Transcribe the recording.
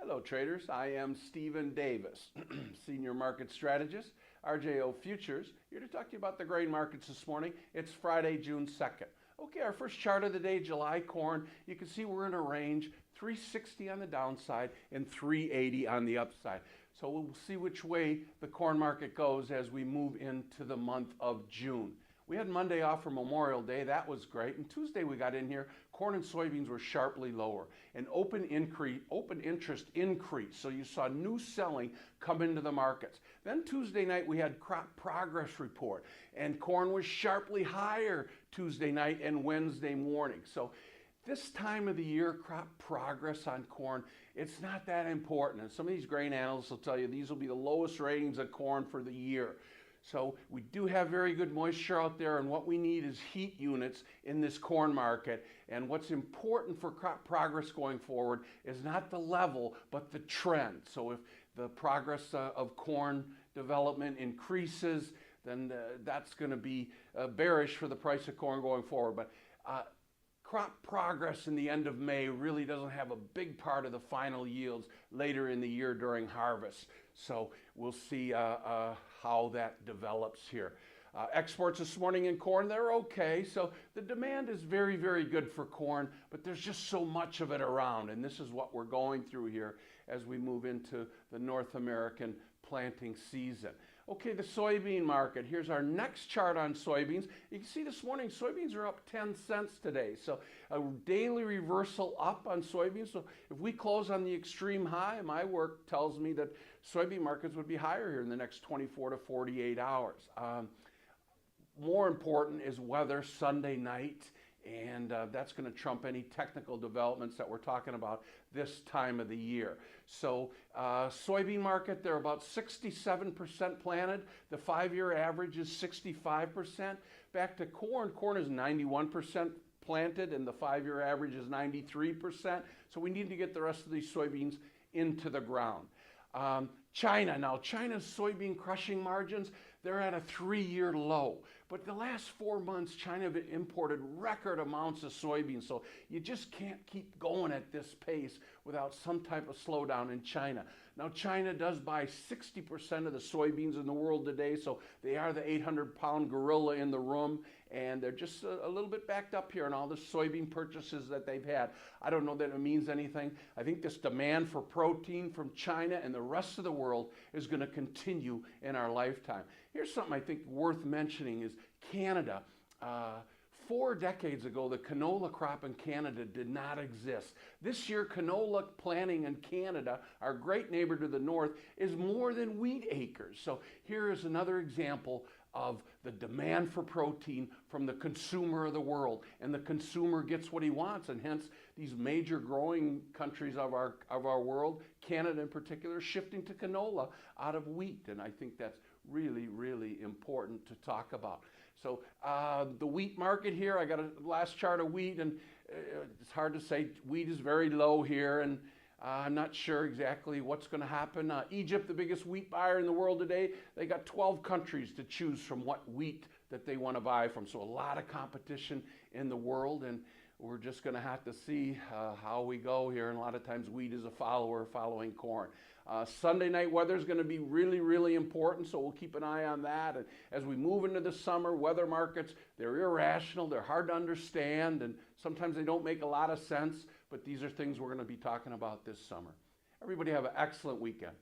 Hello traders, I am Stephen Davis, Senior Market Strategist, RJO Futures, here to talk to you about the grain markets this morning. It's Friday, June 2nd. Okay, our first chart of the day, July corn, you can see we're in a range, 360 on the downside and 380 on the upside. So we'll see which way the corn market goes as we move into the month of June. We had Monday off for Memorial Day. That was great. And Tuesday we got in here, corn and soybeans were sharply lower. And open interest increased. So you saw new selling come into the markets. Then Tuesday night we had crop progress report. And corn was sharply higher Tuesday night and Wednesday morning. So this time of the year, crop progress on corn, it's not that important. And some of these grain analysts will tell you these will be the lowest ratings of corn for the year. So we do have very good moisture out there, and what we need is heat units in this corn market. And what's important for crop progress going forward is not the level, but the trend. So if the progress of corn development increases, then that's going to be bearish for the price of corn going forward. But crop progress in the end of May really doesn't have a big part of the final yields later in the year during harvest. So we'll see how that develops here. Exports this morning in corn, they're okay. So the demand is very, very good for corn, but there's just so much of it around. And this is what we're going through here as we move into the North American planting season. Okay, the soybean market. Here's our next chart on soybeans. You can see this morning soybeans are up 10 cents today. So a daily reversal up on soybeans. So if we close on the extreme high, my work tells me that soybean markets would be higher here in the next 24 to 48 hours. More important is weather Sunday night, and that's going to trump any technical developments that we're talking about this time of the year. So soybean market, they're about 67% planted. The 5-year average is 65%. Back to corn, corn is 91% planted, and the 5-year average is 93%. So we need to get the rest of these soybeans into the ground. China. Now, China's soybean crushing margins, they're at a 3-year low. But the last 4 months, China have imported record amounts of soybeans. So you just can't keep going at this pace without some type of slowdown in China. Now, China does buy 60% of the soybeans in the world today. So they are the 800-pound gorilla in the room. And they're just a little bit backed up here on all the soybean purchases that they've had. I don't know that it means anything. I think this demand for protein from China and the rest of the world is going to continue in our lifetime. Here's something I think worth mentioning is Canada. 4 decades ago, the canola crop in Canada did not exist. This year, canola planting in Canada, our great neighbor to the north, is more than wheat acres. So here is another example of the demand for protein from the consumer of the world. And the consumer gets what he wants, and hence these major growing countries of our world, Canada in particular, shifting to canola out of wheat. And I think that's really, really important to talk about. So the wheat market here, I got a last chart of wheat, and it's hard to say. Wheat is very low here, and I'm not sure exactly what's going to happen. Egypt, the biggest wheat buyer in the world today, they got 12 countries to choose from what wheat that they want to buy from. So a lot of competition in the world, and we're just going to have to see how we go here. And a lot of times wheat is a follower following corn. Sunday night weather is going to be really, really important, so we'll keep an eye on that. And as we move into the summer, weather markets, they're irrational, they're hard to understand, and sometimes they don't make a lot of sense, but these are things we're going to be talking about this summer. Everybody have an excellent weekend.